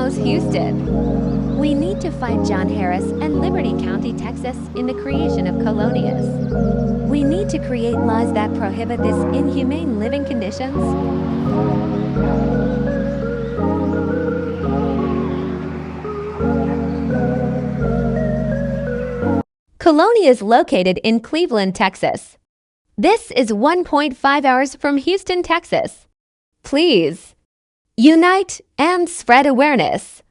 Now's Houston. We need to fight John Harris and Liberty County, Texas, in the creation of colonias. We need to create laws that prohibit this inhumane living conditions. Colonia is located in Cleveland, Texas. This is 1.5 hours from Houston, Texas. Please unite and spread awareness.